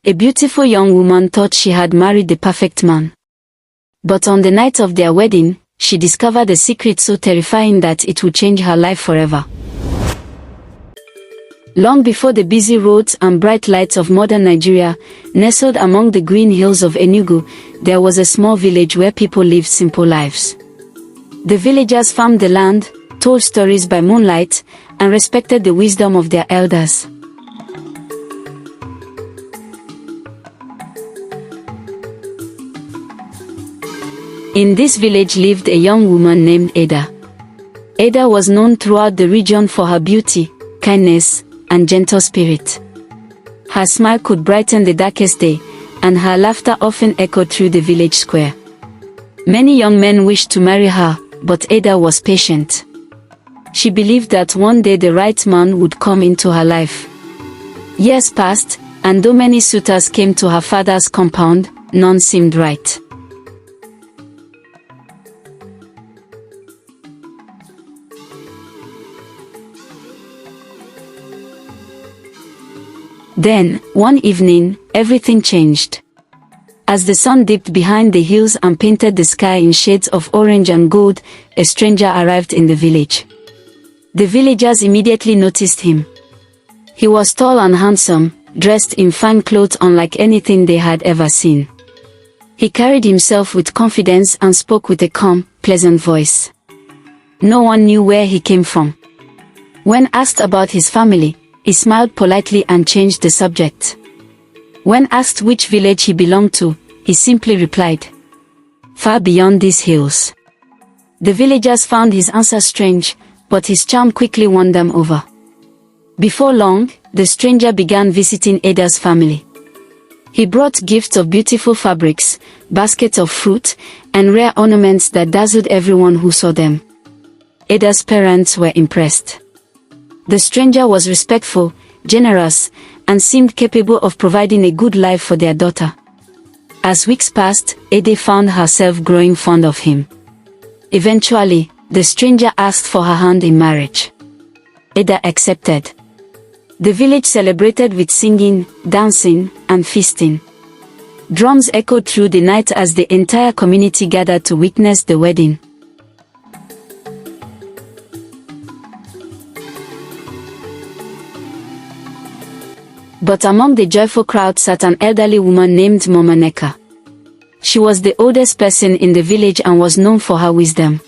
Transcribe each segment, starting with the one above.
A beautiful young woman thought she had married the perfect man. But on the night of their wedding, she discovered a secret so terrifying that it would change her life forever. Long before the busy roads and bright lights of modern Nigeria, nestled among the green hills of Enugu, there was a small village where people lived simple lives. The villagers farmed the land, told stories by moonlight, and respected the wisdom of their elders. In this village lived a young woman named Ada. Ada was known throughout the region for her beauty, kindness, and gentle spirit. Her smile could brighten the darkest day, and her laughter often echoed through the village square. Many young men wished to marry her, but Ada was patient. She believed that one day the right man would come into her life. Years passed, and though many suitors came to her father's compound, none seemed right. Then, one evening, everything changed. As the sun dipped behind the hills and painted the sky in shades of orange and gold, a stranger arrived in the village. The villagers immediately noticed him. He was tall and handsome, dressed in fine clothes unlike anything they had ever seen. He carried himself with confidence and spoke with a calm, pleasant voice. No one knew where he came from. When asked about his family, he smiled politely and changed the subject. When asked which village he belonged to, he simply replied, "Far beyond these hills." The villagers found his answer strange, but his charm quickly won them over. Before long, the stranger began visiting Ada's family. He brought gifts of beautiful fabrics, baskets of fruit, and rare ornaments that dazzled everyone who saw them. Ada's parents were impressed. The stranger was respectful, generous, and seemed capable of providing a good life for their daughter. As weeks passed, Ada found herself growing fond of him. Eventually, the stranger asked for her hand in marriage. Ada accepted. The village celebrated with singing, dancing, and feasting. Drums echoed through the night as the entire community gathered to witness the wedding. But among the joyful crowd sat an elderly woman named Mama Neka. She was the oldest person in the village and was known for her wisdom.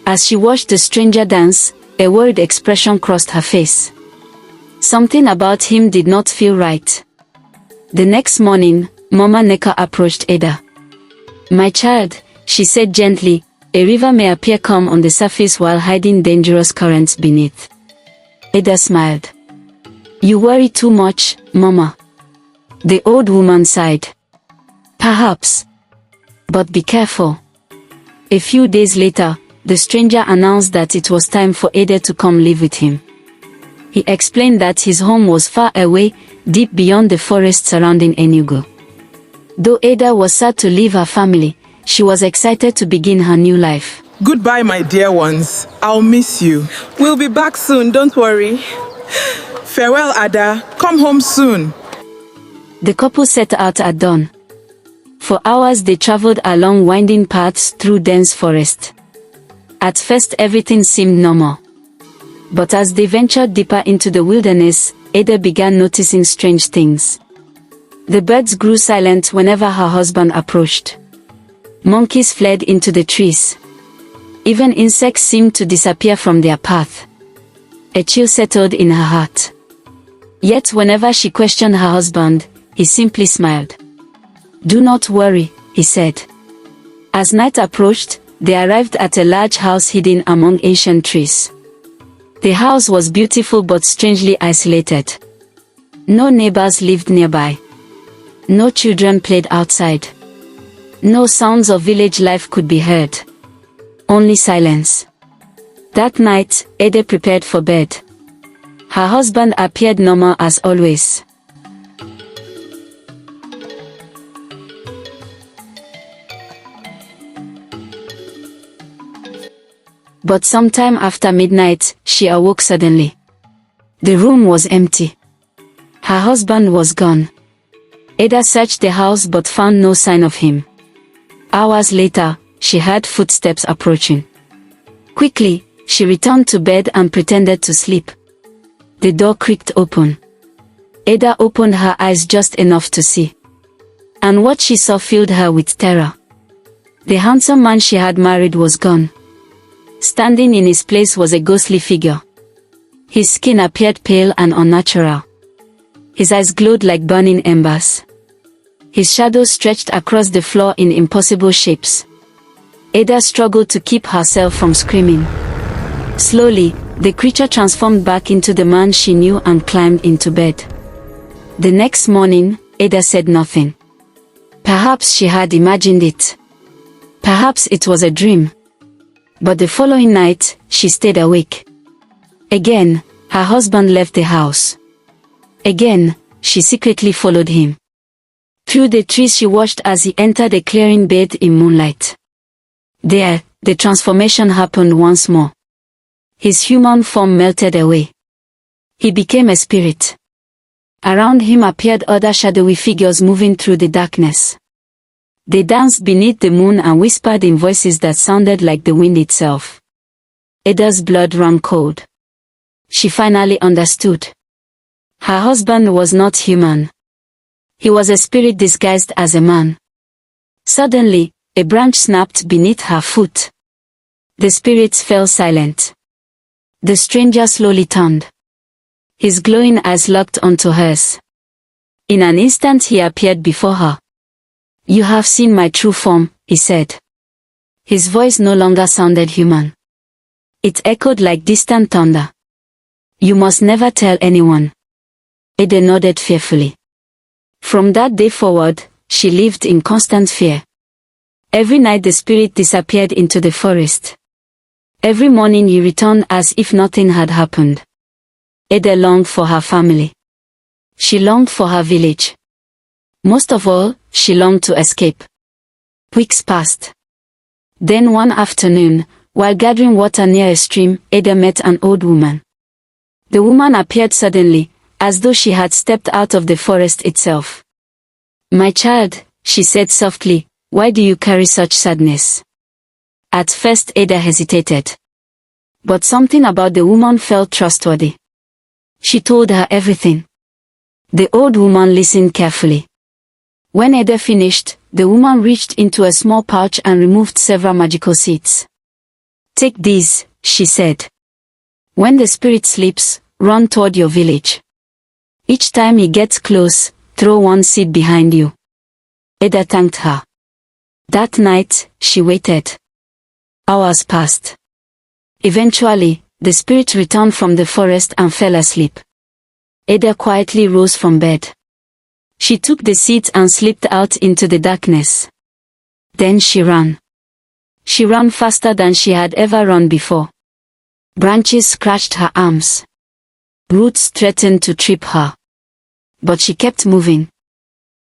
As she watched the stranger dance, a worried expression crossed her face. Something about him did not feel right. The next morning, Mama Neka approached Ada. "My child," she said gently, "a river may appear calm on the surface while hiding dangerous currents beneath." Ada smiled. "You worry too much, Mama." The old woman sighed. "Perhaps. But be careful." A few days later, the stranger announced that it was time for Ada to come live with him. He explained that his home was far away, deep beyond the forest surrounding Enugu. Though Ada was sad to leave her family, she was excited to begin her new life. "Goodbye, my dear ones. I'll miss you. We'll be back soon, don't worry." Farewell, Ada. Come home soon." The couple set out at dawn. For hours they traveled along winding paths through dense forest. At first everything seemed normal. But as they ventured deeper into the wilderness, Ada began noticing strange things. The birds grew silent whenever her husband approached. Monkeys fled into the trees. Even insects seemed to disappear from their path. A chill settled in her heart. Yet whenever she questioned her husband, he simply smiled. "Do not worry," he said. As night approached, they arrived at a large house hidden among ancient trees. The house was beautiful but strangely isolated. No neighbors lived nearby. No children played outside. No sounds of village life could be heard. Only silence. That night, Ada prepared for bed. Her husband appeared normal as always. But sometime after midnight, she awoke suddenly. The room was empty. Her husband was gone. Ada searched the house but found no sign of him. Hours later, she heard footsteps approaching. Quickly, she returned to bed and pretended to sleep. The door creaked open. Ada opened her eyes just enough to see. And what she saw filled her with terror. The handsome man she had married was gone. Standing in his place was a ghostly figure. His skin appeared pale and unnatural. His eyes glowed like burning embers. His shadow stretched across the floor in impossible shapes. Ada struggled to keep herself from screaming. Slowly, the creature transformed back into the man she knew and climbed into bed. The next morning, Ada said nothing. Perhaps she had imagined it. Perhaps it was a dream. But the following night, she stayed awake. Again, her husband left the house. Again, she secretly followed him. Through the trees she watched as he entered a clearing bathed in moonlight. There, the transformation happened once more. His human form melted away. He became a spirit. Around him appeared other shadowy figures moving through the darkness. They danced beneath the moon and whispered in voices that sounded like the wind itself. Ada's blood ran cold. She finally understood. Her husband was not human. He was a spirit disguised as a man. Suddenly, a branch snapped beneath her foot. The spirits fell silent. The stranger slowly turned. His glowing eyes locked onto hers. In an instant he appeared before her. "You have seen my true form," he said. His voice no longer sounded human. It echoed like distant thunder. "You must never tell anyone." Ada nodded fearfully. From that day forward, she lived in constant fear. Every night the spirit disappeared into the forest. Every morning he returned as if nothing had happened. Ada longed for her family. She longed for her village. Most of all, she longed to escape. Weeks passed. Then one afternoon, while gathering water near a stream, Ada met an old woman. The woman appeared suddenly, as though she had stepped out of the forest itself. "My child," she said softly, "why do you carry such sadness?" At first Ada hesitated. But something about the woman felt trustworthy. She told her everything. The old woman listened carefully. When Ada finished, the woman reached into a small pouch and removed several magical seeds. "Take these," she said. "When the spirit sleeps, run toward your village. Each time he gets close, throw one seed behind you." Ada thanked her. That night, she waited. Hours passed. Eventually, the spirit returned from the forest and fell asleep. Ada quietly rose from bed. She took the seeds and slipped out into the darkness. Then she ran. She ran faster than she had ever run before. Branches scratched her arms. Roots threatened to trip her. But she kept moving.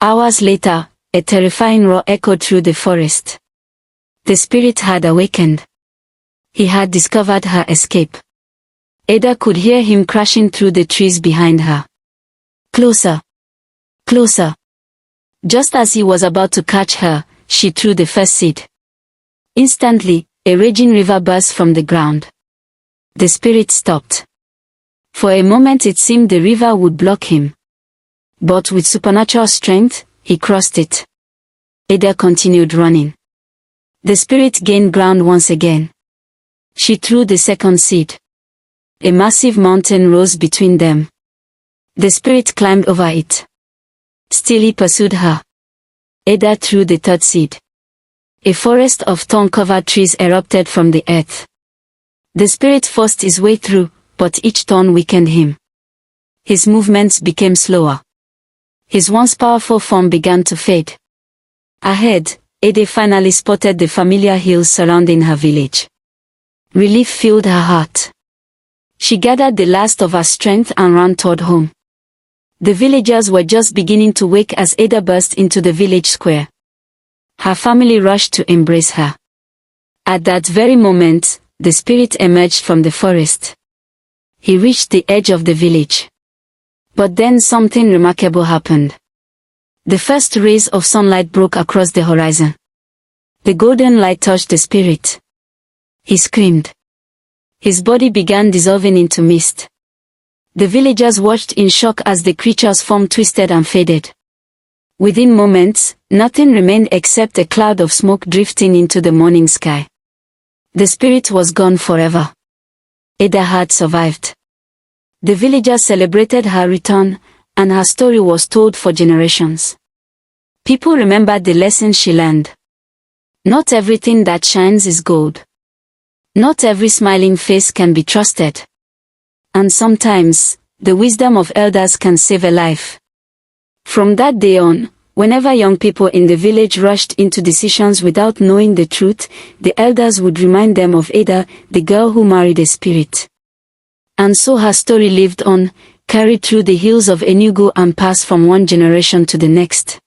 Hours later, a terrifying roar echoed through the forest. The spirit had awakened. He had discovered her escape. Ada could hear him crashing through the trees behind her. Closer. Closer. Just as he was about to catch her, she threw the first seed. Instantly, a raging river burst from the ground. The spirit stopped. For a moment it seemed the river would block him. But with supernatural strength, he crossed it. Ada continued running. The spirit gained ground once again. She threw the second seed. A massive mountain rose between them. The spirit climbed over it. Still he pursued her. Ada threw the third seed. A forest of thorn-covered trees erupted from the earth. The spirit forced his way through, but each thorn weakened him. His movements became slower. His once powerful form began to fade. Ahead, Ada finally spotted the familiar hills surrounding her village. Relief filled her heart. She gathered the last of her strength and ran toward home. The villagers were just beginning to wake as Ada burst into the village square. Her family rushed to embrace her. At that very moment, the spirit emerged from the forest. He reached the edge of the village. But then something remarkable happened. The first rays of sunlight broke across the horizon. The golden light touched the spirit. He screamed. His body began dissolving into mist. The villagers watched in shock as the creature's form twisted and faded. Within moments, nothing remained except a cloud of smoke drifting into the morning sky. The spirit was gone forever. Ada had survived. The villagers celebrated her return, and her story was told for generations. People remembered the lesson she learned. Not everything that shines is gold. Not every smiling face can be trusted. And sometimes, the wisdom of elders can save a life. From that day on, whenever young people in the village rushed into decisions without knowing the truth, the elders would remind them of Ada, the girl who married a spirit. And so her story lived on, carried through the hills of Enugu and passed from one generation to the next.